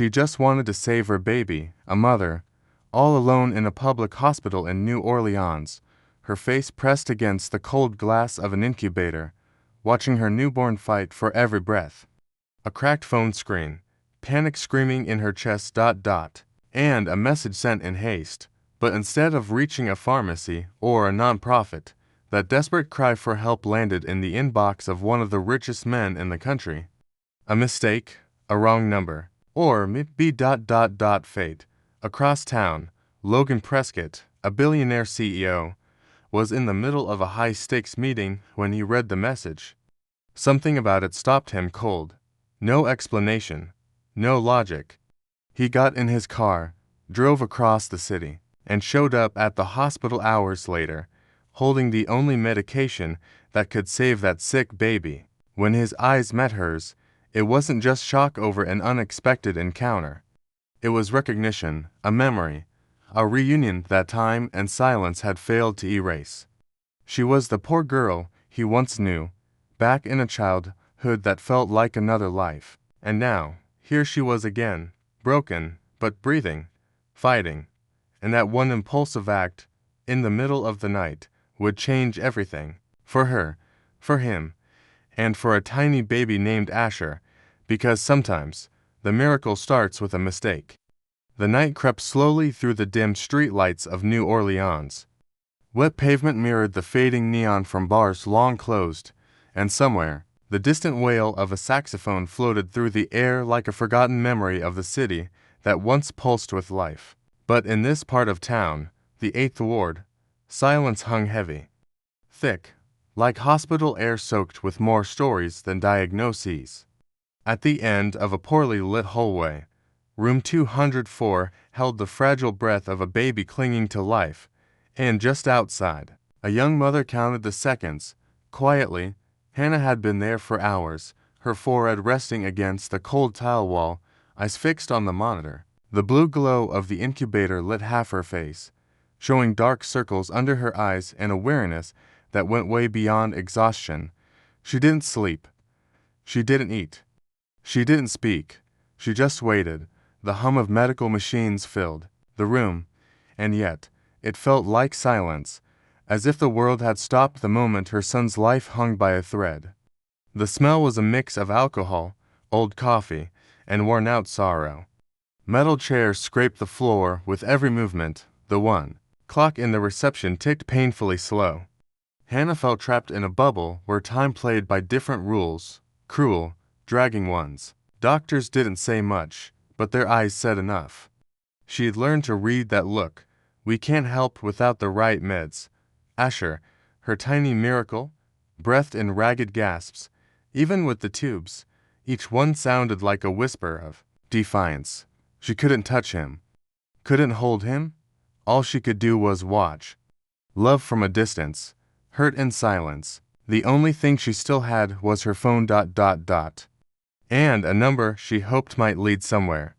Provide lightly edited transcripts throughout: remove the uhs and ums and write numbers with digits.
She just wanted to save her baby, a mother, all alone in a public hospital in New Orleans, her face pressed against the cold glass of an incubator, watching her newborn fight for every breath. A cracked phone screen, panic screaming in her chest ... and a message sent in haste. But instead of reaching a pharmacy or a nonprofit, that desperate cry for help landed in the inbox of one of the richest men in the country. A mistake, a wrong number, or maybe ... fate. Across town, Logan Prescott, a billionaire CEO, was in the middle of a high-stakes meeting when he read the message. Something about it stopped him cold. No explanation, no logic. He got in his car, drove across the city, and showed up at the hospital hours later, holding the only medication that could save that sick baby. When his eyes met hers, it wasn't just shock over an unexpected encounter. It was recognition, a memory, a reunion that time and silence had failed to erase. She was the poor girl he once knew, back in a childhood that felt like another life. And now, here she was again, broken, but breathing, fighting. And that one impulsive act, in the middle of the night, would change everything. For her, for him, and for a tiny baby named Asher, because sometimes, the miracle starts with a mistake. The night crept slowly through the dim streetlights of New Orleans. Wet pavement mirrored the fading neon from bars long closed, and somewhere, the distant wail of a saxophone floated through the air like a forgotten memory of the city that once pulsed with life. But in this part of town, the 8th Ward, silence hung heavy. Thick, like hospital air soaked with more stories than diagnoses. At the end of a poorly lit hallway, room 204 held the fragile breath of a baby clinging to life, and just outside, a young mother counted the seconds. Quietly, Hannah had been there for hours, her forehead resting against the cold tile wall, eyes fixed on the monitor. The blue glow of the incubator lit half her face, showing dark circles under her eyes and a weariness that went way beyond exhaustion. She didn't sleep. She didn't eat. She didn't speak. She just waited. The hum of medical machines filled the room, and yet it felt like silence, as if the world had stopped the moment her son's life hung by a thread. The smell was a mix of alcohol, old coffee, and worn-out sorrow. Metal chairs scraped the floor with every movement. The one clock in the reception ticked painfully slow. Hannah felt trapped in a bubble where time played by different rules, cruel, dragging ones. Doctors didn't say much, but their eyes said enough. She had learned to read that look. We can't help without the right meds. Asher, her tiny miracle, breathed in ragged gasps. Even with the tubes, each one sounded like a whisper of defiance. She couldn't touch him, couldn't hold him. All she could do was watch. Love from a distance, hurt in silence. The only thing she still had was her phone ... and a number she hoped might lead somewhere.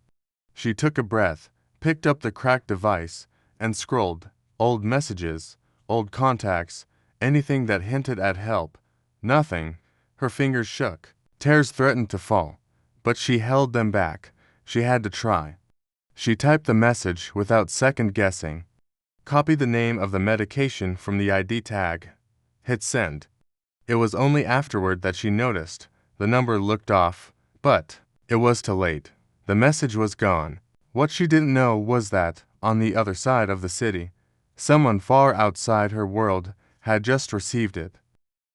She took a breath, picked up the cracked device, and scrolled. Old messages, old contacts, anything that hinted at help. Nothing. Her fingers shook. Tears threatened to fall, but she held them back. She had to try. She typed the message without second-guessing. Copied the name of the medication from the ID tag. Hit send. It was only afterward that she noticed. The number looked off, but it was too late. The message was gone. What she didn't know was that, on the other side of the city, someone far outside her world had just received it.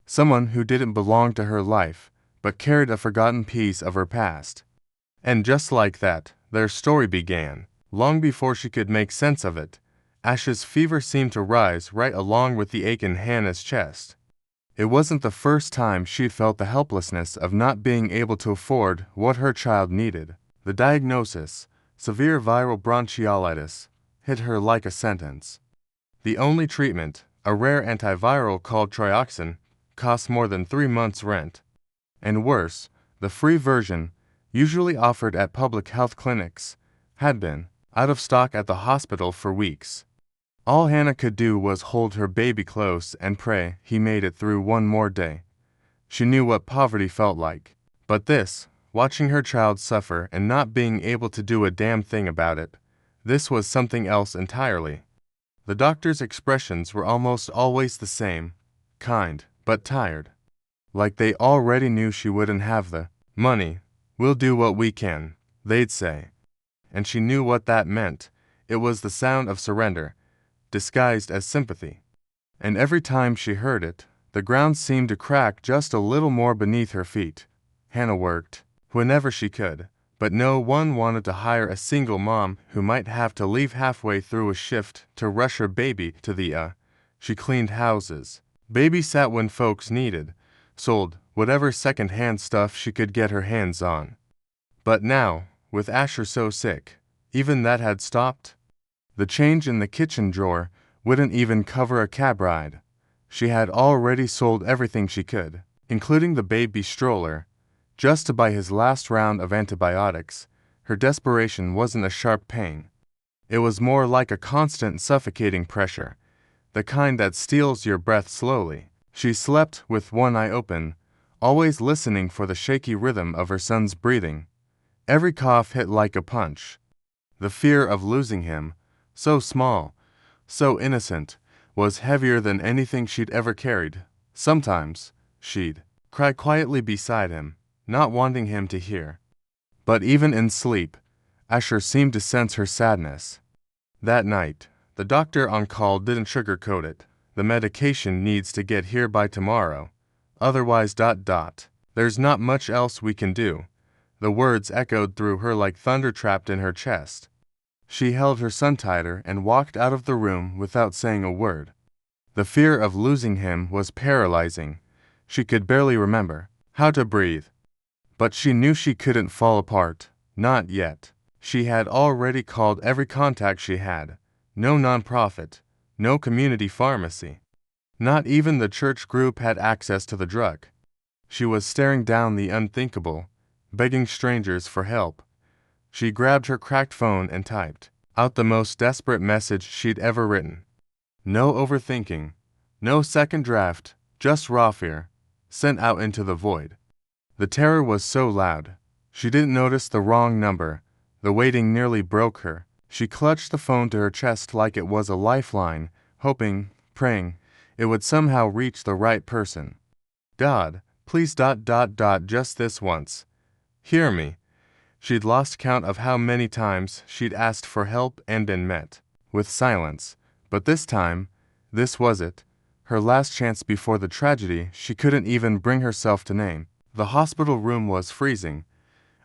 Someone who didn't belong to her life, but carried a forgotten piece of her past. And just like that, their story began. Long before she could make sense of it, Ash's fever seemed to rise right along with the ache in Hannah's chest. It wasn't the first time she'd felt the helplessness of not being able to afford what her child needed. The diagnosis, severe viral bronchiolitis, hit her like a sentence. The only treatment, a rare antiviral called trioxin, cost more than 3 months' rent. And worse, the free version, usually offered at public health clinics, had been out of stock at the hospital for weeks. All Hannah could do was hold her baby close and pray he made it through one more day. She knew what poverty felt like, but this watching her child suffer and not being able to do a damn thing about it. This was something else entirely. The doctor's expressions were almost always the same, kind, but tired. Like they already knew she wouldn't have the money. "We'll do what we can," they'd say. And she knew what that meant. It was the sound of surrender, disguised as sympathy. And every time she heard it, the ground seemed to crack just a little more beneath her feet. Hannah worked whenever she could, but no one wanted to hire a single mom who might have to leave halfway through a shift to rush her baby to the She cleaned houses, babysat when folks needed, sold whatever second-hand stuff she could get her hands on. But now, with Asher so sick, even that had stopped. The change in the kitchen drawer wouldn't even cover a cab ride. She had already sold everything she could, including the baby stroller, just to buy his last round of antibiotics. Her desperation wasn't a sharp pain. It was more like a constant suffocating pressure, the kind that steals your breath slowly. She slept with one eye open, always listening for the shaky rhythm of her son's breathing. Every cough hit like a punch. The fear of losing him, so small, so innocent, was heavier than anything she'd ever carried. Sometimes, she'd cry quietly beside him, not wanting him to hear. But even in sleep, Asher seemed to sense her sadness. That night, the doctor on call didn't sugarcoat it. "The medication needs to get here by tomorrow. Otherwise ... there's not much else we can do." The words echoed through her like thunder trapped in her chest. She held her son tighter and walked out of the room without saying a word. The fear of losing him was paralyzing. She could barely remember how to breathe. But she knew she couldn't fall apart. Not yet. She had already called every contact she had. No nonprofit, no community pharmacy. Not even the church group had access to the drug. She was staring down the unthinkable, begging strangers for help. She grabbed her cracked phone and typed out the most desperate message she'd ever written. No overthinking, no second draft, just raw fear, sent out into the void. The terror was so loud, she didn't notice the wrong number. The waiting nearly broke her. She clutched the phone to her chest like it was a lifeline, hoping, praying, it would somehow reach the right person. "God, please ... just this once. Hear me." She'd lost count of how many times she'd asked for help and been met with silence. But this time, this was it. Her last chance before the tragedy she couldn't even bring herself to name. The hospital room was freezing.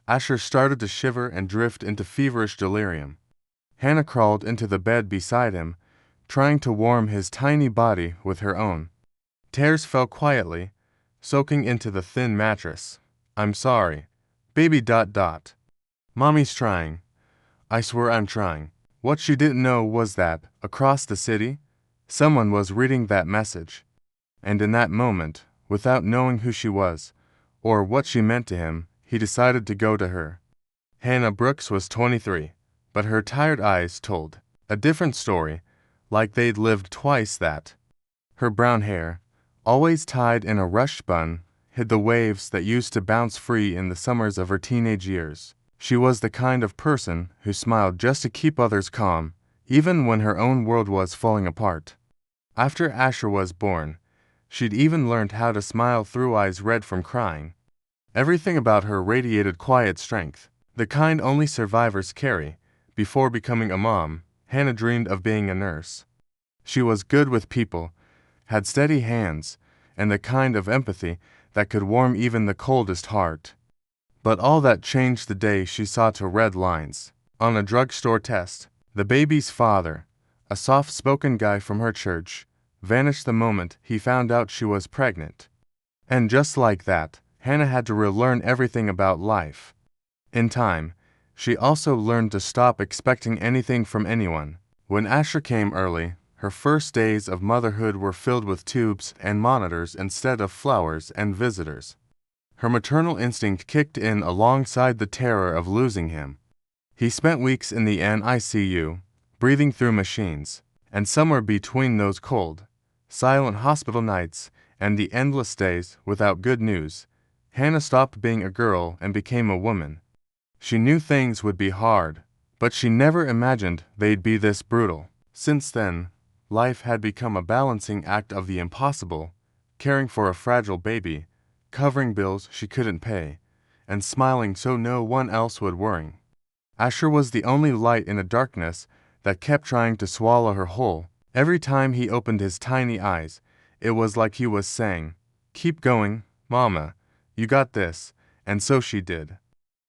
Asher started to shiver and drift into feverish delirium. Hannah crawled into the bed beside him, trying to warm his tiny body with her own. Tears fell quietly, soaking into the thin mattress. "I'm sorry. Baby ... Mommy's trying. I swear I'm trying." What she didn't know was that, across the city, someone was reading that message. And in that moment, without knowing who she was, or what she meant to him, he decided to go to her. Hannah Brooks was 23, but her tired eyes told a different story, like they'd lived twice that. Her brown hair, always tied in a rush bun, hid the waves that used to bounce free in the summers of her teenage years. She was the kind of person who smiled just to keep others calm, even when her own world was falling apart. After Asher was born, she'd even learned how to smile through eyes red from crying. Everything about her radiated quiet strength, the kind only survivors carry. Before becoming a mom, Hannah dreamed of being a nurse. She was good with people, had steady hands, and the kind of empathy that could warm even the coldest heart. But all that changed the day she saw two red lines on a drugstore test. The baby's father, a soft-spoken guy from her church, vanished the moment he found out she was pregnant. And just like that, Hannah had to relearn everything about life. In time, she also learned to stop expecting anything from anyone. When Asher came early, her first days of motherhood were filled with tubes and monitors instead of flowers and visitors. Her maternal instinct kicked in alongside the terror of losing him. He spent weeks in the NICU, breathing through machines, and somewhere between those cold, silent hospital nights and the endless days without good news, Hannah stopped being a girl and became a woman. She knew things would be hard, but she never imagined they'd be this brutal. Since then, life had become a balancing act of the impossible, caring for a fragile baby, covering bills she couldn't pay, and smiling so no one else would worry. Asher was the only light in a darkness that kept trying to swallow her whole. Every time he opened his tiny eyes, it was like he was saying, "Keep going, Mama, you got this," and so she did.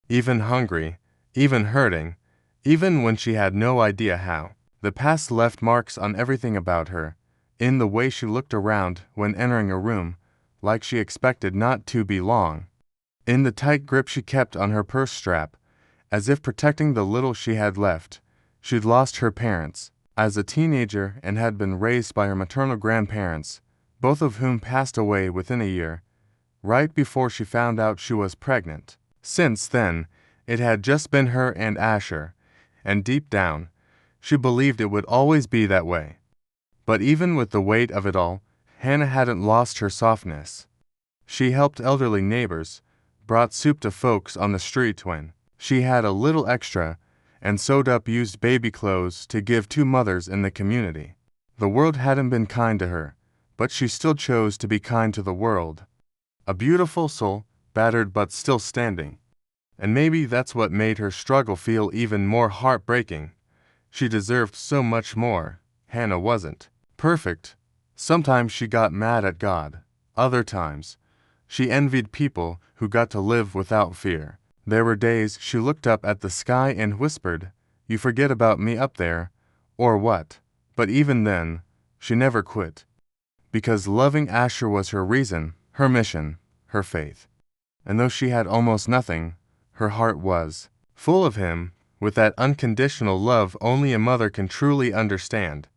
Even hungry, even hurting, even when she had no idea how. The past left marks on everything about her, in the way she looked around when entering a room, like she expected not to be long, in the tight grip she kept on her purse strap, as if protecting the little she had left. She'd lost her parents as a teenager and had been raised by her maternal grandparents, both of whom passed away within a year, right before she found out she was pregnant. Since then, it had just been her and Asher, and deep down, she believed it would always be that way. But even with the weight of it all, Hannah hadn't lost her softness. She helped elderly neighbors, brought soup to folks on the street when she had a little extra, and sewed up used baby clothes to give to mothers in the community. The world hadn't been kind to her, but she still chose to be kind to the world. A beautiful soul, battered but still standing. And maybe that's what made her struggle feel even more heartbreaking. She deserved so much more. Hannah wasn't perfect. Sometimes she got mad at God. Other times, she envied people who got to live without fear. There were days she looked up at the sky and whispered, "You forget about me up there," or what? But even then, she never quit. Because loving Asher was her reason, her mission, her faith. And though she had almost nothing, her heart was full of him, with that unconditional love only a mother can truly understand.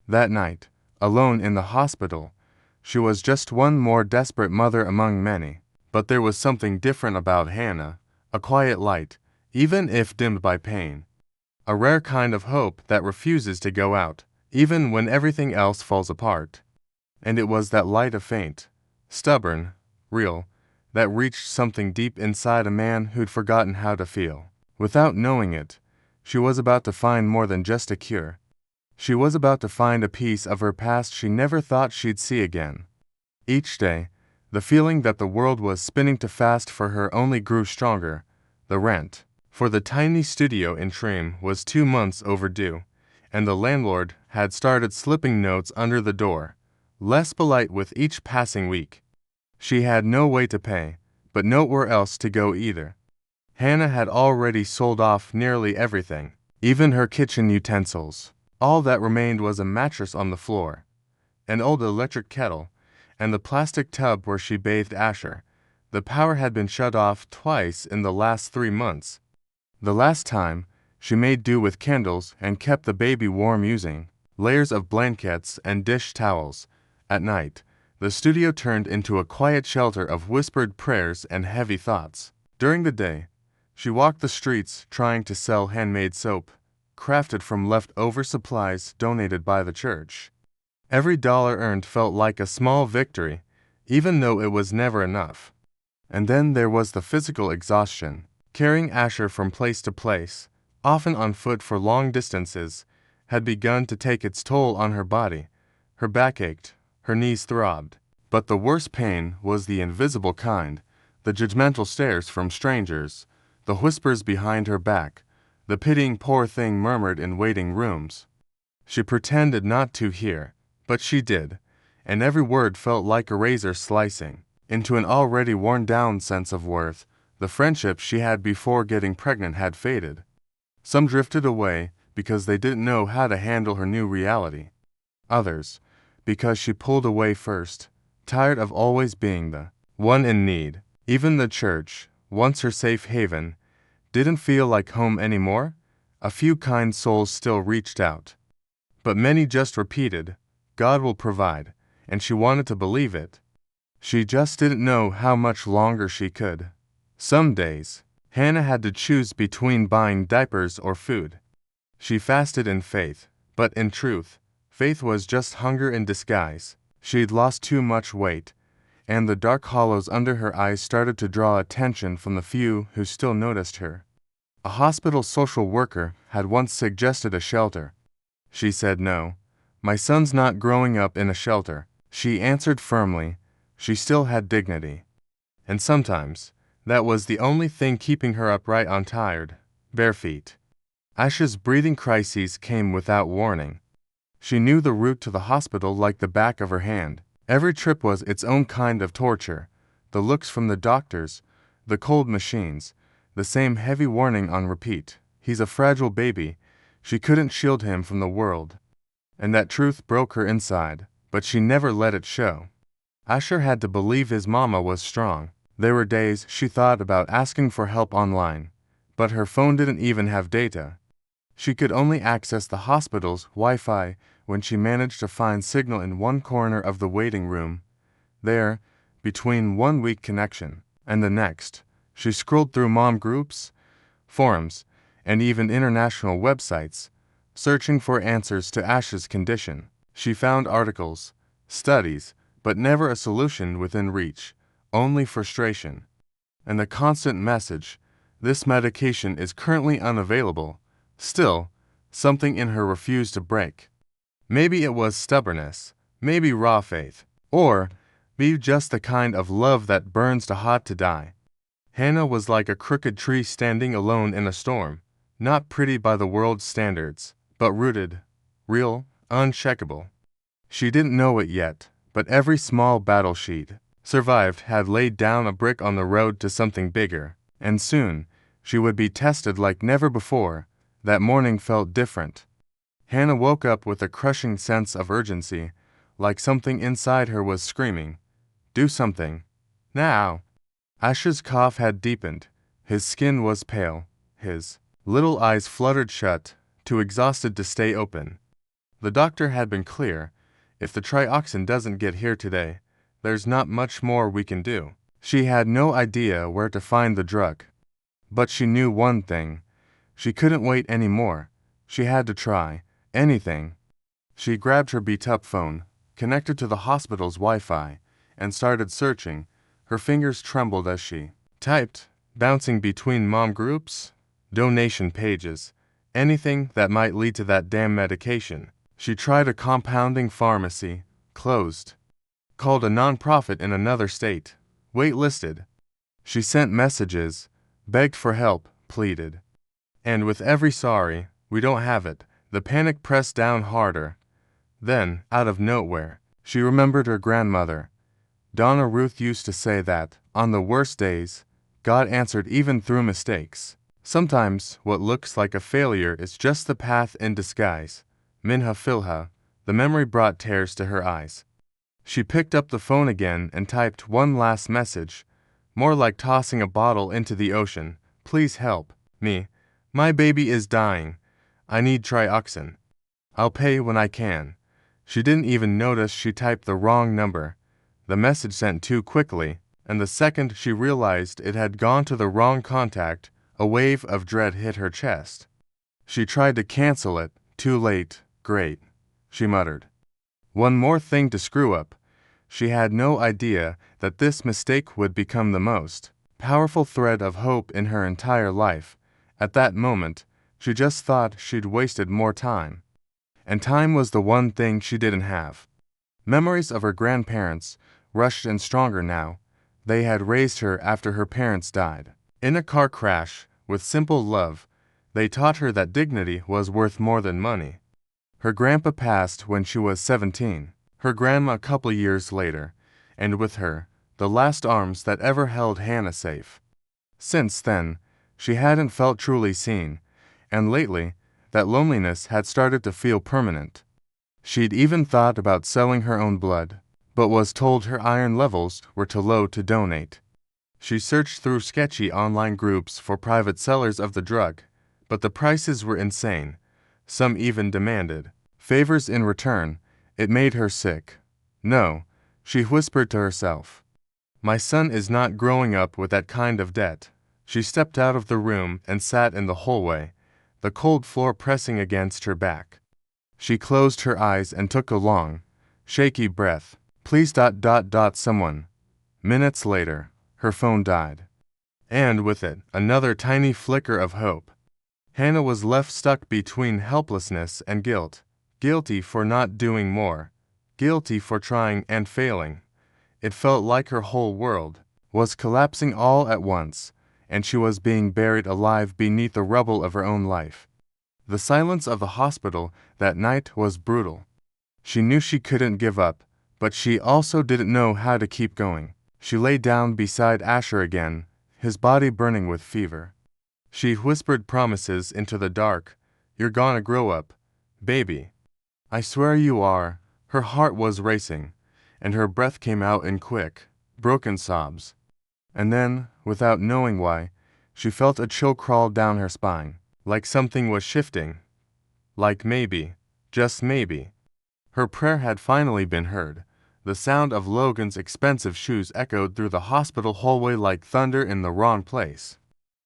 That night, alone in the hospital, she was just one more desperate mother among many. But there was something different about Hannah, a quiet light, even if dimmed by pain. A rare kind of hope that refuses to go out, even when everything else falls apart. And it was that light of faint, stubborn, real, that reached something deep inside a man who'd forgotten how to feel. Without knowing it, she was about to find more than just a cure. She was about to find a piece of her past she never thought she'd see again. Each day, the feeling that the world was spinning too fast for her only grew stronger. The rent for the tiny studio in Trim was 2 months overdue, and the landlord had started slipping notes under the door, less polite with each passing week. She had no way to pay, but nowhere else to go either. Hannah had already sold off nearly everything, even her kitchen utensils. All that remained was a mattress on the floor, an old electric kettle, and the plastic tub where she bathed Asher. The power had been shut off twice in the last 3 months. The last time, she made do with candles and kept the baby warm using layers of blankets and dish towels. At night, the studio turned into a quiet shelter of whispered prayers and heavy thoughts. During the day, she walked the streets trying to sell handmade soap, crafted from leftover supplies donated by the church. Every dollar earned felt like a small victory, even though it was never enough. And then there was the physical exhaustion. Carrying Asher from place to place, often on foot for long distances, had begun to take its toll on her body. Her back ached, her knees throbbed. But the worst pain was the invisible kind, the judgmental stares from strangers, the whispers behind her back, the pitying poor thing murmured in waiting rooms. She pretended not to hear, but she did, and every word felt like a razor slicing into an already worn-down sense of worth. The friendships she had before getting pregnant had faded. Some drifted away because they didn't know how to handle her new reality. Others, because she pulled away first, tired of always being the one in need. Even the church, once her safe haven, didn't feel like home anymore. A few kind souls still reached out, but many just repeated, "God will provide," and she wanted to believe it. She just didn't know how much longer she could. Some days, Hannah had to choose between buying diapers or food. She fasted in faith, but in truth, faith was just hunger in disguise. She'd lost too much weight, and the dark hollows under her eyes started to draw attention from the few who still noticed her. A hospital social worker had once suggested a shelter. She said no. My son's not growing up in a shelter, she answered firmly. She still had dignity. And sometimes, that was the only thing keeping her upright on tired, bare feet. Asha's breathing crises came without warning. She knew the route to the hospital like the back of her hand. Every trip was its own kind of torture. The looks from the doctors, the cold machines, the same heavy warning on repeat. He's a fragile baby. She couldn't shield him from the world. And that truth broke her inside, but she never let it show. Asher had to believe his mama was strong. There were days she thought about asking for help online, but her phone didn't even have data. She could only access the hospital's Wi-Fi when she managed to find signal in one corner of the waiting room. There, between one weak connection and the next, she scrolled through mom groups, forums, and even international websites, searching for answers to Ash's condition. She found articles, studies, but never a solution within reach, only frustration. And the constant message, this medication is currently unavailable. Still, something in her refused to break. Maybe it was stubbornness, maybe raw faith, or maybe just the kind of love that burns too hot to die. Hannah was like a crooked tree standing alone in a storm, not pretty by the world's standards, but rooted, real, unshakable. She didn't know it yet, but every small battle she'd survived had laid down a brick on the road to something bigger, and soon she would be tested like never before. That morning felt different. Hannah woke up with a crushing sense of urgency, like something inside her was screaming, "Do something. Now!" Ash's cough had deepened. His skin was pale. His little eyes fluttered shut, too exhausted to stay open. The doctor had been clear. If the trioxin doesn't get here today, there's not much more we can do. She had no idea where to find the drug. But she knew one thing. She couldn't wait anymore. She had to try. Anything. She grabbed her beat-up phone, connected to the hospital's Wi-Fi, and started searching. Her fingers trembled as she typed, bouncing between mom groups, donation pages, anything that might lead to that damn medication. She tried a compounding pharmacy, closed. Called a non-profit in another state, wait-listed. She sent messages, begged for help, pleaded. And with every sorry, we don't have it, the panic pressed down harder. Then, out of nowhere, she remembered her grandmother. Donna Ruth used to say that, on the worst days, God answered even through mistakes. Sometimes, what looks like a failure is just the path in disguise. Minha Filha, the memory brought tears to her eyes. She picked up the phone again and typed one last message, more like tossing a bottle into the ocean. Please help me. My baby is dying. I need trioxin. I'll pay when I can. She didn't even notice she typed the wrong number. The message sent too quickly, and the second she realized it had gone to the wrong contact, a wave of dread hit her chest. She tried to cancel it. Too late. Great, she muttered. One more thing to screw up. She had no idea that this mistake would become the most powerful thread of hope in her entire life. At that moment, she just thought she'd wasted more time. And time was the one thing she didn't have. Memories of her grandparents rushed in stronger now. They had raised her after her parents died. In a car crash, with simple love, they taught her that dignity was worth more than money. Her grandpa passed when she was 17, her grandma a couple years later, and with her, the last arms that ever held Hannah safe. Since then, she hadn't felt truly seen, and lately, that loneliness had started to feel permanent. She'd even thought about selling her own blood, but was told her iron levels were too low to donate. She searched through sketchy online groups for private sellers of the drug, but the prices were insane. Some even demanded favors in return. It made her sick. No, she whispered to herself. My son is not growing up with that kind of debt. She stepped out of the room and sat in the hallway, the cold floor pressing against her back. She closed her eyes and took a long, shaky breath. Please. Someone. Minutes later, her phone died. And with it, another tiny flicker of hope. Hannah was left stuck between helplessness and guilt. Guilty for not doing more. Guilty for trying and failing. It felt like her whole world was collapsing all at once, and she was being buried alive beneath the rubble of her own life. The silence of the hospital that night was brutal. She knew she couldn't give up, but she also didn't know how to keep going. She lay down beside Asher again, his body burning with fever. She whispered promises into the dark. "You're gonna grow up, baby. I swear you are." Her heart was racing, and her breath came out in quick, broken sobs. And then, without knowing why, she felt a chill crawl down her spine, like something was shifting. Like maybe, just maybe, her prayer had finally been heard. The sound of Logan's expensive shoes echoed through the hospital hallway like thunder in the wrong place.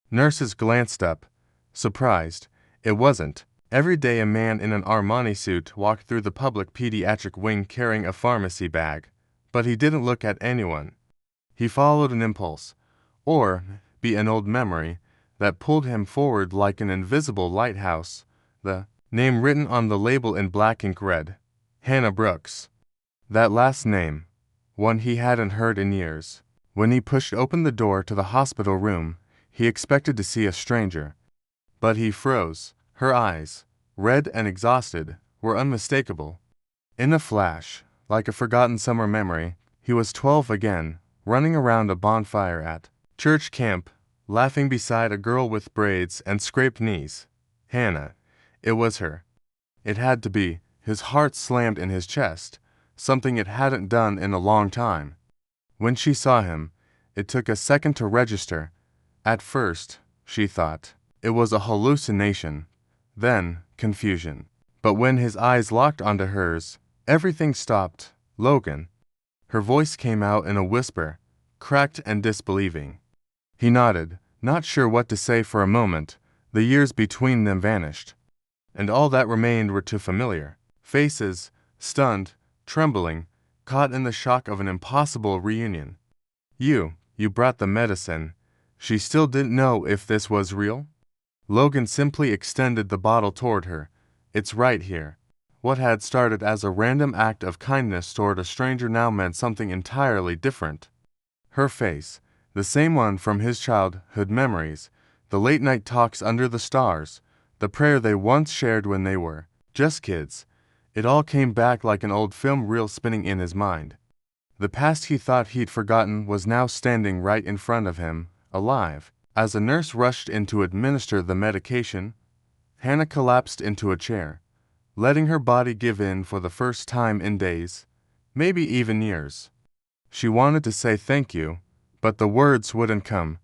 Nurses glanced up, surprised. It wasn't. Every day a man in an Armani suit walked through the public pediatric wing carrying a pharmacy bag, but he didn't look at anyone. He followed an impulse, or be an old memory, that pulled him forward like an invisible lighthouse. The name written on the label in black ink read, Hannah Brooks. That last name, one he hadn't heard in years. When he pushed open the door to the hospital room, he expected to see a stranger. But he froze. Her eyes, red and exhausted, were unmistakable. In a flash, like a forgotten summer memory, he was 12 again, running around a bonfire at church camp, laughing beside a girl with braids and scraped knees. Hannah. It was her. It had to be. His heart slammed in his chest, something it hadn't done in a long time. When she saw him, it took a second to register. At first, she thought, it was a hallucination. Then, confusion. But when his eyes locked onto hers, everything stopped. Logan. Her voice came out in a whisper, cracked and disbelieving. He nodded, not sure what to say for a moment. The years between them vanished, and all that remained were two familiar faces, stunned, trembling, caught in the shock of an impossible reunion. You brought the medicine." She still didn't know if this was real. Logan simply extended the bottle toward her. "It's right here." What had started as a random act of kindness toward a stranger now meant something entirely different. Her face, the same one from his childhood memories, the late-night talks under the stars, the prayer they once shared when they were just kids. It all came back like an old film reel spinning in his mind. The past he thought he'd forgotten was now standing right in front of him, alive. As a nurse rushed in to administer the medication, Hannah collapsed into a chair, letting her body give in for the first time in days, maybe even years. She wanted to say thank you, but the words wouldn't come.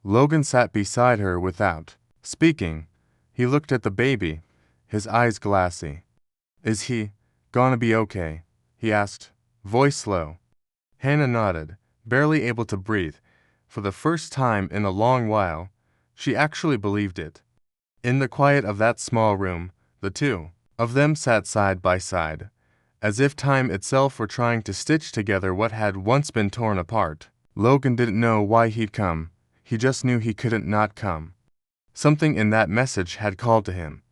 Logan sat beside her without speaking. He looked at the baby, his eyes glassy. "Is he gonna be okay?" he asked, voice low. Hannah nodded, barely able to breathe. For the first time in a long while, she actually believed it. In the quiet of that small room, the two of them sat side by side, as if time itself were trying to stitch together what had once been torn apart. Logan didn't know why he'd come, he just knew he couldn't not come. Something in that message had called to him.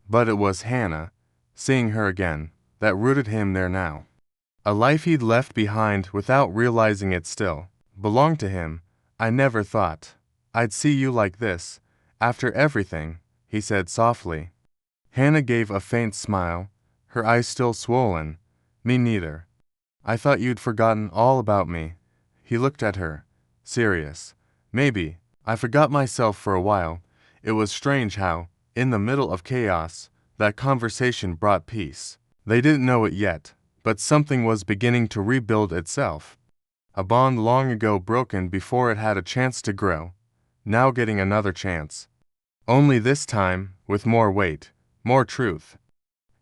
But it was Hannah, seeing her again, that rooted him there now. A life he'd left behind without realizing it still belonged to him. "I never thought I'd see you like this, after everything," he said softly. Hannah gave a faint smile, her eyes still swollen. "Me neither. I thought you'd forgotten all about me." He looked at her, serious. "Maybe I forgot myself for a while." It was strange how, in the middle of chaos, that conversation brought peace. They didn't know it yet, but something was beginning to rebuild itself. A bond long ago broken before it had a chance to grow, now getting another chance. Only this time, with more weight, more truth.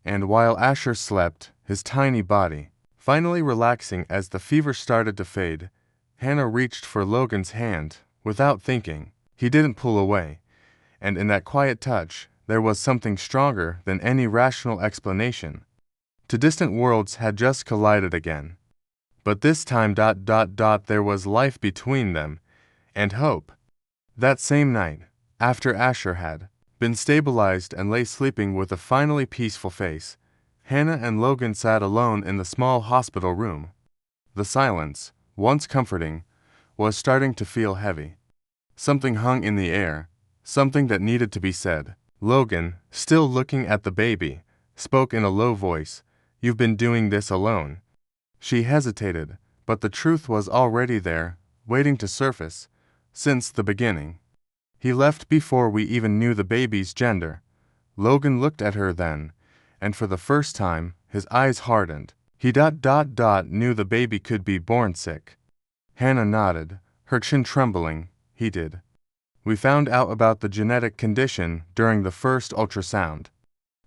And while Asher slept, his tiny body, finally relaxing as the fever started to fade, Hannah reached for Logan's hand, without thinking. He didn't pull away. And in that quiet touch, there was something stronger than any rational explanation. Two distant worlds had just collided again. But this time there was life between them, and hope. That same night, after Asher had been stabilized and lay sleeping with a finally peaceful face, Hannah and Logan sat alone in the small hospital room. The silence, once comforting, was starting to feel heavy. Something hung in the air, something that needed to be said. Logan, still looking at the baby, spoke in a low voice, "You've been doing this alone." She hesitated, but the truth was already there, waiting to surface, since the beginning. He left before we even knew the baby's gender. Logan looked at her then, and for the first time, his eyes hardened. He knew the baby could be born sick. Hannah nodded, her chin trembling. He did. We found out about the genetic condition during the first ultrasound.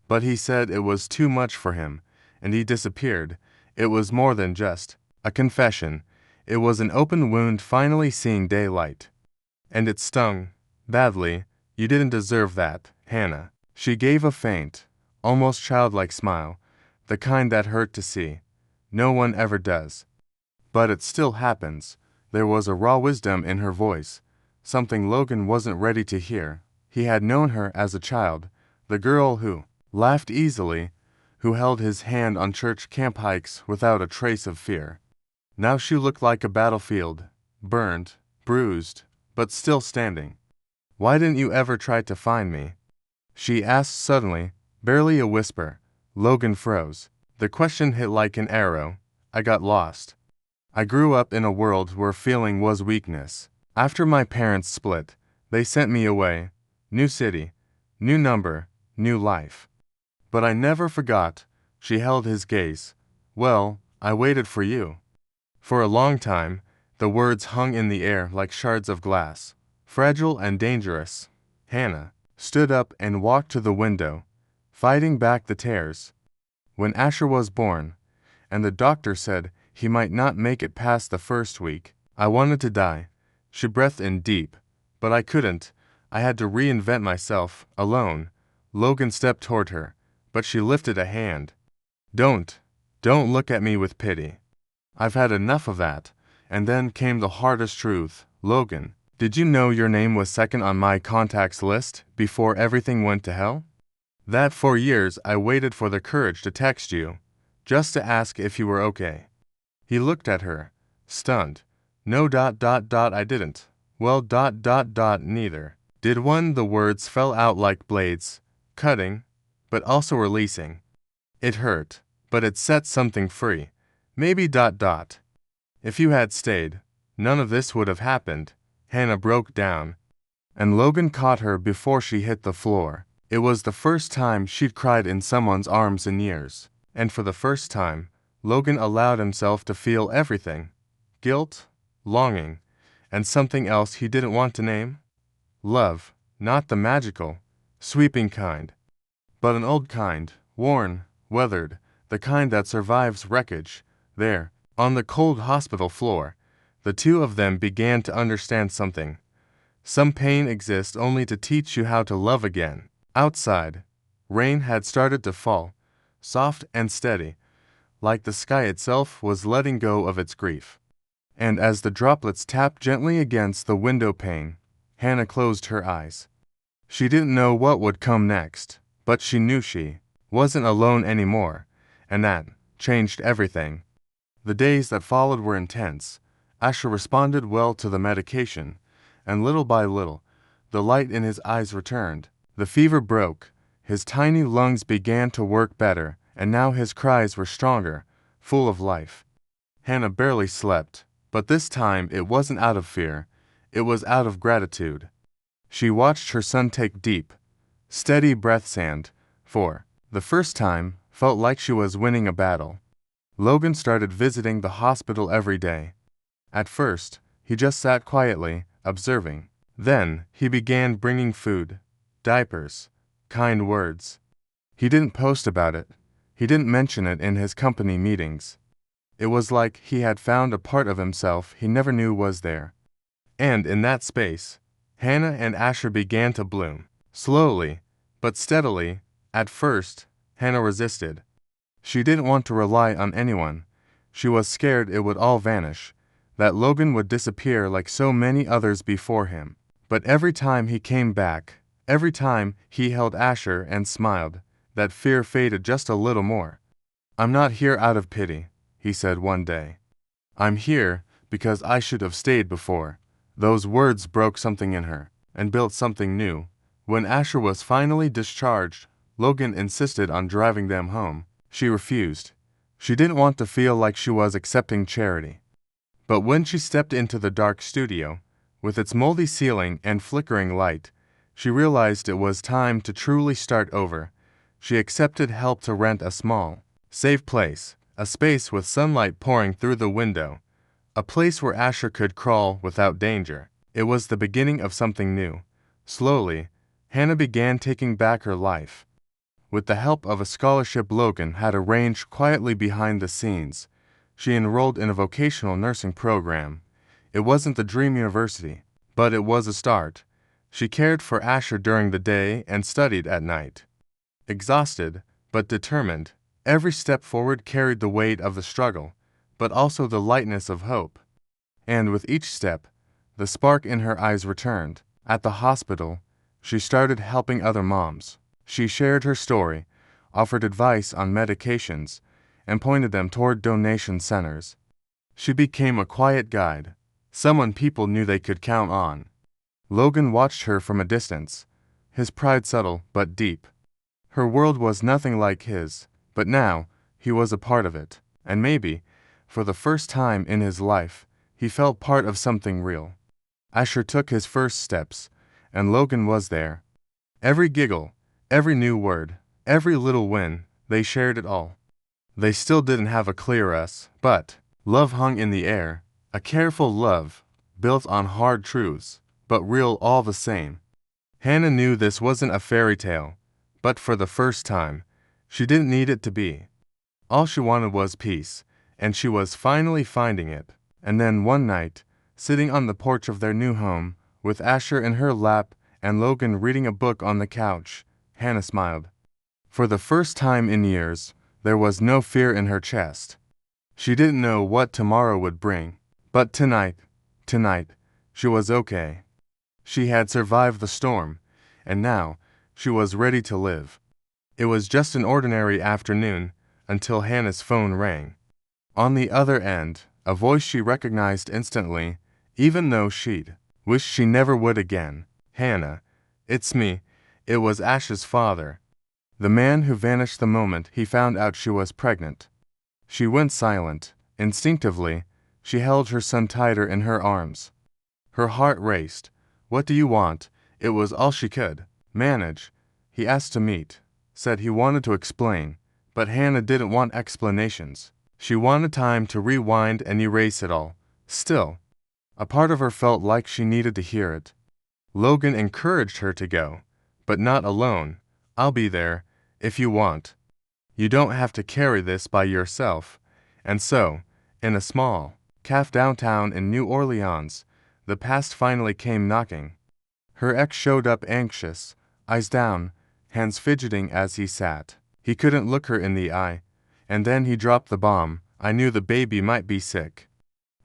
But he said it was too much for him, and he disappeared. It was more than just a confession. It was an open wound finally seeing daylight. And it stung. Badly. You didn't deserve that, Hannah. She gave a faint, almost childlike smile, the kind that hurt to see. No one ever does. But it still happens. There was a raw wisdom in her voice, something Logan wasn't ready to hear. He had known her as a child, the girl who laughed easily, who held his hand on church camp hikes without a trace of fear. Now she looked like a battlefield, burned, bruised, but still standing. "Why didn't you ever try to find me?" she asked suddenly, barely a whisper. Logan froze. The question hit like an arrow. "I got lost. I grew up in a world where feeling was weakness. After my parents split, they sent me away. New city, new number, new life. But I never forgot." She held his gaze. "Well, I waited for you." For a long time, the words hung in the air like shards of glass, fragile and dangerous. Hannah stood up and walked to the window, fighting back the tears. When Asher was born, and the doctor said he might not make it past the first week, I wanted to die. She breathed in deep. But I couldn't. I had to reinvent myself, alone. Logan stepped toward her, but she lifted a hand. Don't look at me with pity. I've had enough of that." And then came the hardest truth. "Logan, did you know your name was second on my contacts list before everything went to hell? That for years I waited for the courage to text you, just to ask if you were okay." He looked at her, stunned. "No, I didn't." "Well, neither. Did one?" The words fell out like blades, cutting, but also releasing. It hurt, but it set something free. "Maybe ... If you had stayed, none of this would have happened." Hannah broke down, and Logan caught her before she hit the floor. It was the first time she'd cried in someone's arms in years, and for the first time, Logan allowed himself to feel everything: guilt, longing, and something else he didn't want to name. Love, not the magical, sweeping kind, but an old kind, worn, weathered, the kind that survives wreckage. There, on the cold hospital floor, the two of them began to understand something. Some pain exists only to teach you how to love again. Outside, rain had started to fall, soft and steady, like the sky itself was letting go of its grief. And as the droplets tapped gently against the window pane, Hannah closed her eyes. She didn't know what would come next, but she knew she wasn't alone anymore, and that changed everything. The days that followed were intense. Asher responded well to the medication, and little by little, the light in his eyes returned. The fever broke, his tiny lungs began to work better, and now his cries were stronger, full of life. Hannah barely slept, but this time it wasn't out of fear, it was out of gratitude. She watched her son take deep, steady breaths and, for the first time, felt like she was winning a battle. Logan started visiting the hospital every day. At first, he just sat quietly, observing. Then, he began bringing food, diapers, kind words. He didn't post about it. He didn't mention it in his company meetings. It was like he had found a part of himself he never knew was there. And in that space, Hannah and Asher began to bloom. Slowly, but steadily. At first, Hannah resisted. She didn't want to rely on anyone. She was scared it would all vanish, that Logan would disappear like so many others before him. But every time he came back, every time he held Asher and smiled, that fear faded just a little more. "I'm not here out of pity," he said one day. "I'm here because I should have stayed before." Those words broke something in her, and built something new. When Asher was finally discharged, Logan insisted on driving them home. She refused. She didn't want to feel like she was accepting charity. But when she stepped into the dark studio, with its moldy ceiling and flickering light, she realized it was time to truly start over. She accepted help to rent a small, safe place, a space with sunlight pouring through the window, a place where Asher could crawl without danger. It was the beginning of something new. Slowly, Hannah began taking back her life. With the help of a scholarship Logan had arranged quietly behind the scenes, she enrolled in a vocational nursing program. It wasn't the dream university, but it was a start. She cared for Asher during the day and studied at night. Exhausted, but determined, every step forward carried the weight of the struggle, but also the lightness of hope. And with each step, the spark in her eyes returned. At the hospital, she started helping other moms. She shared her story, offered advice on medications, and pointed them toward donation centers. She became a quiet guide, someone people knew they could count on. Logan watched her from a distance, his pride subtle but deep. Her world was nothing like his, but now he was a part of it, and maybe, for the first time in his life, he felt part of something real. Asher took his first steps, and Logan was there. Every giggle, every new word, every little win, they shared it all. They still didn't have a clear us, but love hung in the air, a careful love, built on hard truths, but real all the same. Hannah knew this wasn't a fairy tale, but for the first time, she didn't need it to be. All she wanted was peace, and she was finally finding it. And then one night, sitting on the porch of their new home, with Asher in her lap and Logan reading a book on the couch, Hannah smiled. For the first time in years, there was no fear in her chest. She didn't know what tomorrow would bring, but tonight, she was okay. She had survived the storm, and now she was ready to live. It was just an ordinary afternoon until Hannah's phone rang. On the other end, a voice she recognized instantly, even though she'd wished she never would again. "Hannah, it's me." It was Ash's father, the man who vanished the moment he found out she was pregnant. She went silent. Instinctively, she held her son tighter in her arms. Her heart raced. "What do you want?" It was all she could manage. He asked to meet, said he wanted to explain, but Hannah didn't want explanations. She wanted time to rewind and erase it all. Still, a part of her felt like she needed to hear it. Logan encouraged her to go, but not alone. "I'll be there, if you want. You don't have to carry this by yourself." And so, in a small cafe downtown in New Orleans, the past finally came knocking. Her ex showed up anxious, eyes down, hands fidgeting as he sat. He couldn't look her in the eye, and then he dropped the bomb. "I knew the baby might be sick.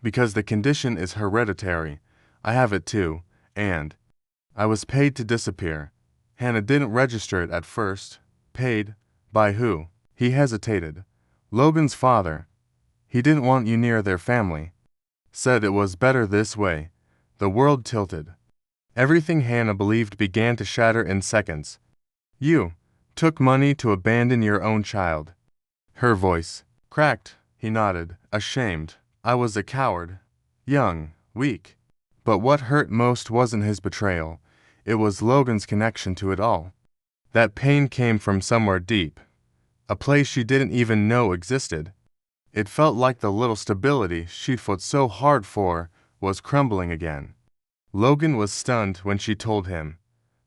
Because the condition is hereditary. I have it too, and I was paid to disappear." Hannah didn't register it at first. Paid? By who? He hesitated. Logan's father. He didn't want you near their family. Said it was better this way. The world tilted. Everything Hannah believed began to shatter in seconds. "You took money to abandon your own child." Her voice cracked. He nodded, ashamed. "I was a coward. Young, weak." But what hurt most wasn't his betrayal. It was Logan's connection to it all. That pain came from somewhere deep, a place she didn't even know existed. It felt like the little stability she fought so hard for was crumbling again. Logan was stunned when she told him.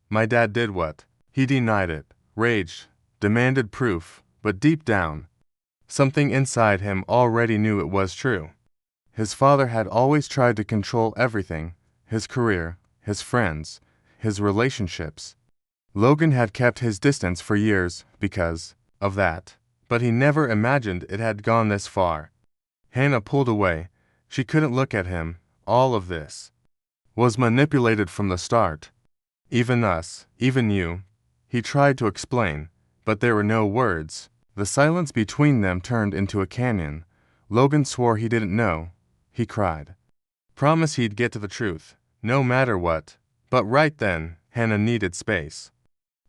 "My dad did what?" He denied it, raged, demanded proof, but deep down, something inside him already knew it was true. His father had always tried to control everything, his career, his friends, his relationships. Logan had kept his distance for years because of that, but he never imagined it had gone this far. Hannah pulled away. She couldn't look at him. All of this was manipulated from the start. Even us, even you. He tried to explain, but there were no words. The silence between them turned into a canyon. Logan swore he didn't know. He cried. Promise he'd get to the truth, no matter what. But right then, Hannah needed space.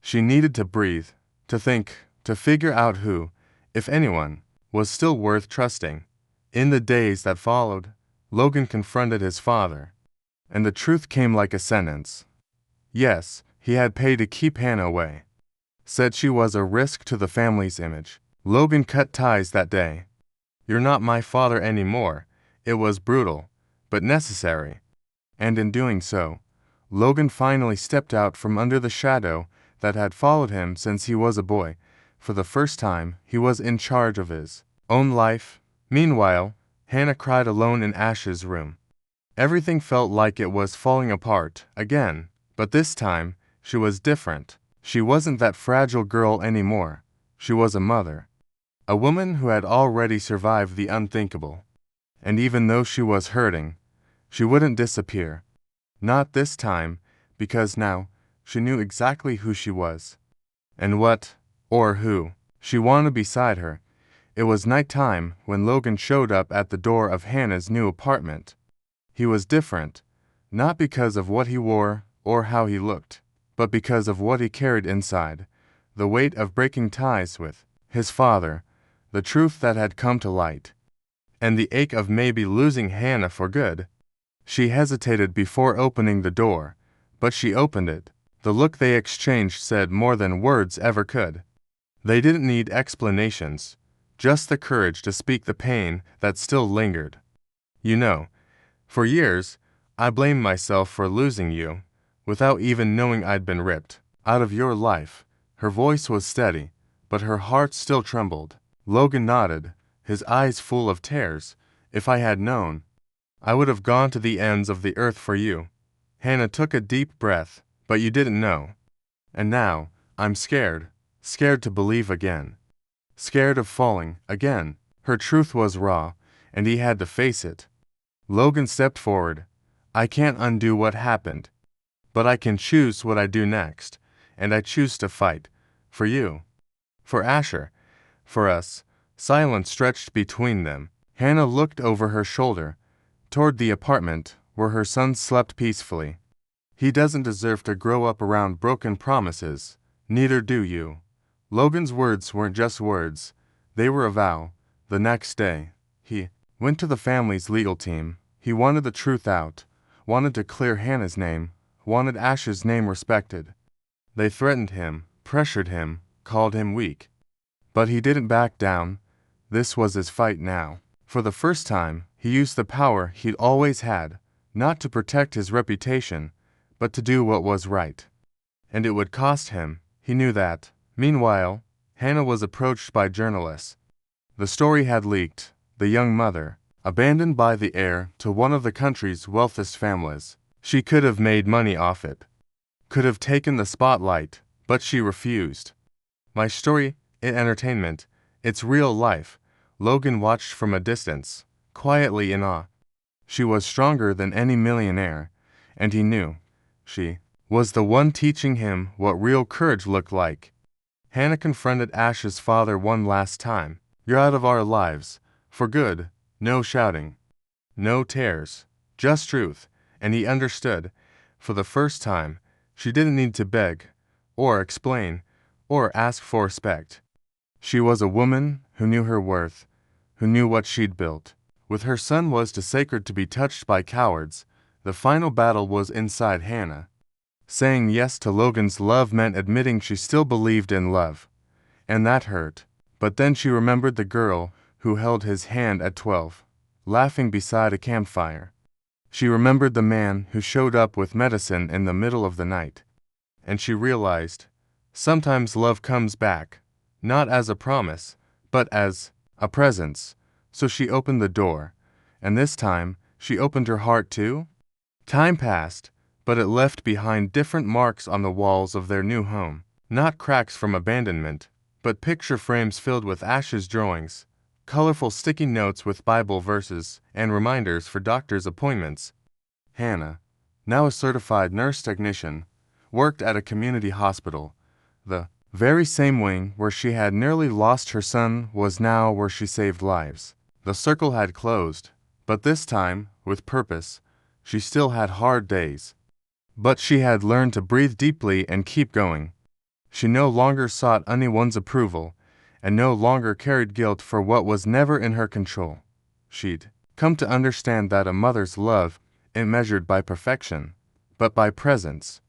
She needed to breathe, to think, to figure out who, if anyone, was still worth trusting. In the days that followed, Logan confronted his father, and the truth came like a sentence. Yes, he had paid to keep Hannah away. Said she was a risk to the family's image. Logan cut ties that day. You're not my father anymore. It was brutal, but necessary. And in doing so, Logan finally stepped out from under the shadow that had followed him since he was a boy. For the first time, he was in charge of his own life. Meanwhile, Hannah cried alone in Ash's room. Everything felt like it was falling apart again, but this time, she was different. She wasn't that fragile girl anymore. She was a mother. A woman who had already survived the unthinkable. And even though she was hurting, she wouldn't disappear. Not this time, because now, she knew exactly who she was. And what, or who, she wanted beside her. It was nighttime when Logan showed up at the door of Hannah's new apartment. He was different, not because of what he wore or how he looked, but because of what he carried inside, the weight of breaking ties with his father, the truth that had come to light, and the ache of maybe losing Hannah for good. She hesitated before opening the door, but she opened it. The look they exchanged said more than words ever could. They didn't need explanations, just the courage to speak the pain that still lingered. You know, for years, I blamed myself for losing you, without even knowing I'd been ripped out of your life. Her voice was steady, but her heart still trembled. Logan nodded, his eyes full of tears. If I had known, I would have gone to the ends of the earth for you. Hannah took a deep breath, but you didn't know. And now, I'm scared to believe again. Scared of falling again. Her truth was raw, and he had to face it. Logan stepped forward. I can't undo what happened, but I can choose what I do next, and I choose to fight. For you. For Asher. For us. Silence stretched between them. Hannah looked over her shoulder, toward the apartment where her son slept peacefully. He doesn't deserve to grow up around broken promises. Neither do you. Logan's words weren't just words. They were a vow. The next day, he went to the family's legal team. He wanted the truth out, wanted to clear Hannah's name, wanted Ash's name respected. They threatened him, pressured him, called him weak. But he didn't back down. This was his fight now. For the first time, he used the power he'd always had, not to protect his reputation, but to do what was right. And it would cost him, he knew that. Meanwhile, Hannah was approached by journalists. The story had leaked. The young mother, abandoned by the heir to one of the country's wealthiest families. She could have made money off it. Could have taken the spotlight, but she refused. My story, in entertainment, it's real life. Logan watched from a distance, quietly in awe. She was stronger than any millionaire, and he knew. She was the one teaching him what real courage looked like. Hannah confronted Ash's father one last time. You're out of our lives. For good. No shouting. No tears. Just truth. And he understood. For the first time, she didn't need to beg, or explain, or ask for respect. She was a woman who knew her worth, who knew what she'd built. With her son was too sacred to be touched by cowards, the final battle was inside Hannah. Saying yes to Logan's love meant admitting she still believed in love. And that hurt. But then she remembered the girl who held his hand at 12, laughing beside a campfire. She remembered the man who showed up with medicine in the middle of the night. And she realized, sometimes love comes back, not as a promise, but as a presence. So she opened the door, and this time, she opened her heart too. Time passed, but it left behind different marks on the walls of their new home. Not cracks from abandonment, but picture frames filled with Ash's drawings, colorful sticky notes with Bible verses and reminders for doctor's appointments. Hannah, now a certified nurse technician, worked at a community hospital. The very same wing where she had nearly lost her son was now where she saved lives. The circle had closed, but this time, with purpose. She still had hard days. But she had learned to breathe deeply and keep going. She no longer sought anyone's approval, and no longer carried guilt for what was never in her control. She'd come to understand that a mother's love isn't measured by perfection, but by presence.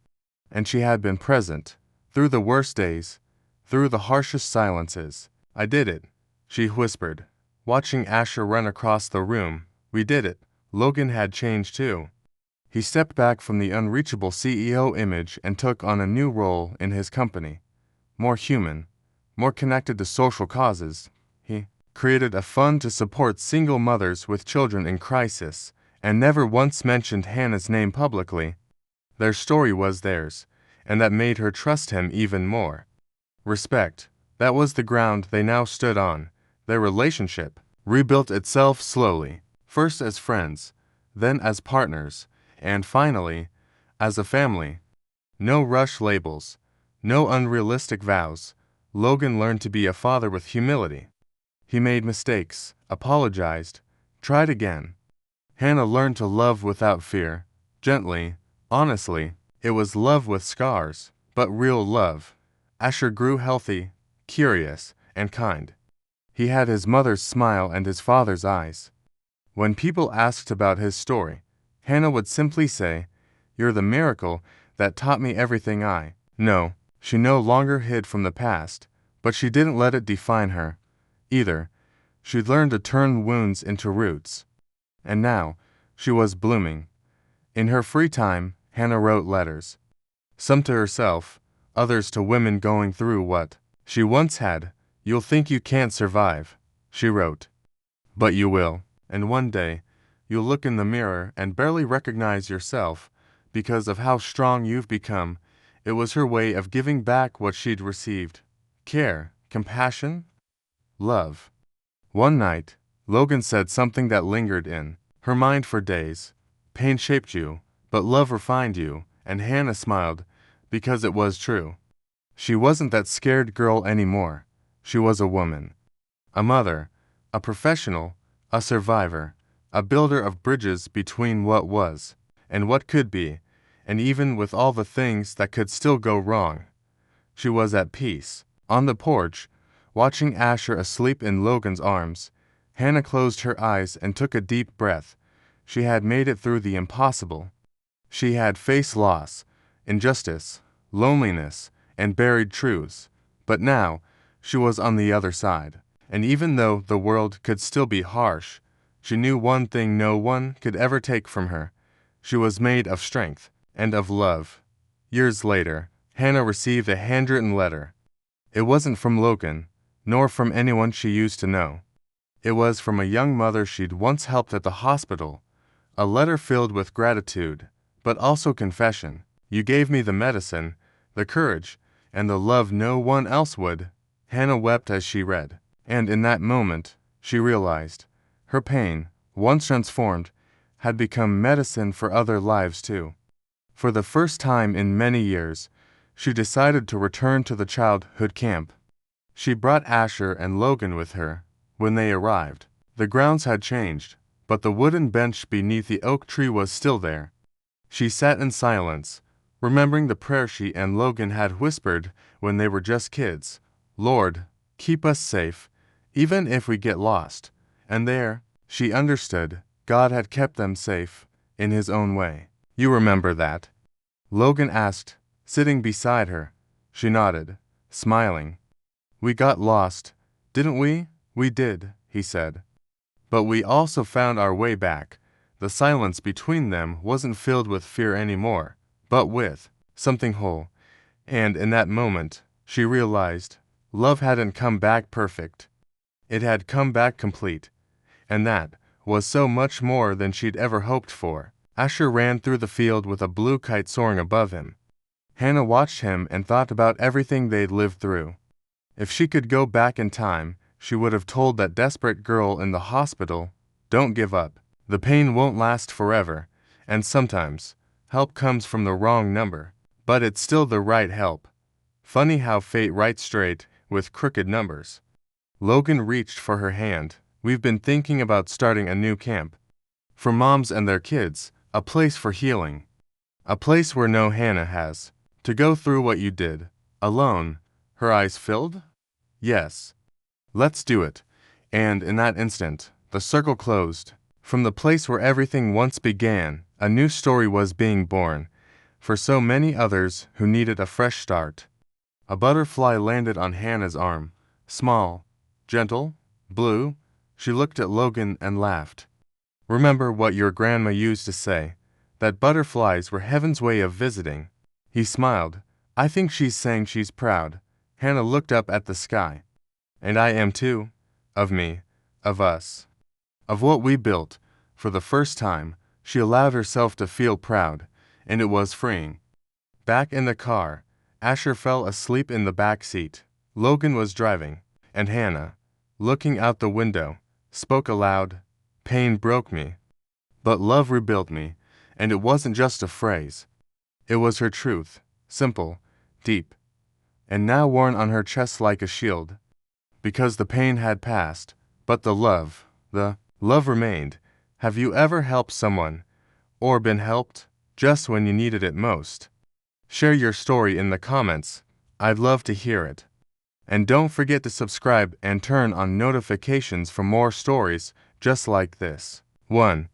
And she had been present, through the worst days, through the harshest silences. "I did it," she whispered, watching Asher run across the room. "We did it." Logan had changed too. He stepped back from the unreachable CEO image and took on a new role in his company. More human, more connected to social causes. He created a fund to support single mothers with children in crisis, and never once mentioned Hannah's name publicly. Their story was theirs, and that made her trust him even more. Respect, that was the ground they now stood on. Their relationship rebuilt itself slowly, first as friends, then as partners, and finally, as a family. No rush labels, no unrealistic vows. Logan learned to be a father with humility. He made mistakes, apologized, tried again. Hannah learned to love without fear, gently, honestly. It was love with scars, but real love. Asher grew healthy, curious, and kind. He had his mother's smile and his father's eyes. When people asked about his story, Hannah would simply say, "You're the miracle that taught me everything I know." She no longer hid from the past, but she didn't let it define her, either. She'd learned to turn wounds into roots. And now, she was blooming. In her free time, Hannah wrote letters. Some to herself, others to women going through what she once had. "You'll think you can't survive," she wrote. "But you will, and one day, you'll look in the mirror and barely recognize yourself because of how strong you've become." It was her way of giving back what she'd received. Care, compassion, love. One night, Logan said something that lingered in her mind for days. "Pain shaped you, but love refined you," and Hannah smiled, because it was true. She wasn't that scared girl anymore. She was a woman. A mother, a professional, a survivor, a builder of bridges between what was and what could be, and even with all the things that could still go wrong. She was at peace. On the porch, watching Asher asleep in Logan's arms, Hannah closed her eyes and took a deep breath. She had made it through the impossible. She had faced loss, injustice, loneliness, and buried truths. But now, she was on the other side. And even though the world could still be harsh, she knew one thing no one could ever take from her. She was made of strength and of love. Years later, Hannah received a handwritten letter. It wasn't from Logan, nor from anyone she used to know. It was from a young mother she'd once helped at the hospital. A letter filled with gratitude, but also confession. "You gave me the medicine, the courage, and the love no one else would." Hannah wept as she read, and in that moment, she realized her pain, once transformed, had become medicine for other lives too. For the first time in many years, she decided to return to the childhood camp. She brought Asher and Logan with her. When they arrived, the grounds had changed, but the wooden bench beneath the oak tree was still there. She sat in silence, remembering the prayer she and Logan had whispered when they were just kids. "Lord, keep us safe, even if we get lost." And there, she understood, God had kept them safe, in His own way. "You remember that?" Logan asked, sitting beside her. She nodded, smiling. "We got lost, didn't we?" "We did," he said. "But we also found our way back." The silence between them wasn't filled with fear anymore, but with something whole. And in that moment, she realized, love hadn't come back perfect. It had come back complete. And that was so much more than she'd ever hoped for. Asher ran through the field with a blue kite soaring above him. Hannah watched him and thought about everything they'd lived through. If she could go back in time, she would have told that desperate girl in the hospital, "Don't give up. The pain won't last forever, and sometimes help comes from the wrong number, but it's still the right help." Funny how fate writes straight with crooked numbers. Logan reached for her hand. "We've been thinking about starting a new camp. For moms and their kids, a place for healing. A place where no Hannah has to go through what you did. Alone." Her eyes filled? "Yes. Let's do it." And in that instant, the circle closed. From the place where everything once began, a new story was being born, for so many others who needed a fresh start. A butterfly landed on Hannah's arm. Small, gentle, blue. She looked at Logan and laughed. "Remember what your grandma used to say, that butterflies were heaven's way of visiting." He smiled. "I think she's saying she's proud." Hannah looked up at the sky. "And I am too. Of me, of us, of what we built." For the first time, she allowed herself to feel proud, and it was freeing. Back in the car, Asher fell asleep in the back seat. Logan was driving, and Hannah, looking out the window, spoke aloud. "Pain broke me, but love rebuilt me." And it wasn't just a phrase. It was her truth, simple, deep, and now worn on her chest like a shield. Because the pain had passed, but the love remained. Have you ever helped someone, or been helped, just when you needed it most? Share your story in the comments. I'd love to hear it. And don't forget to subscribe and turn on notifications for more stories just like this. 1.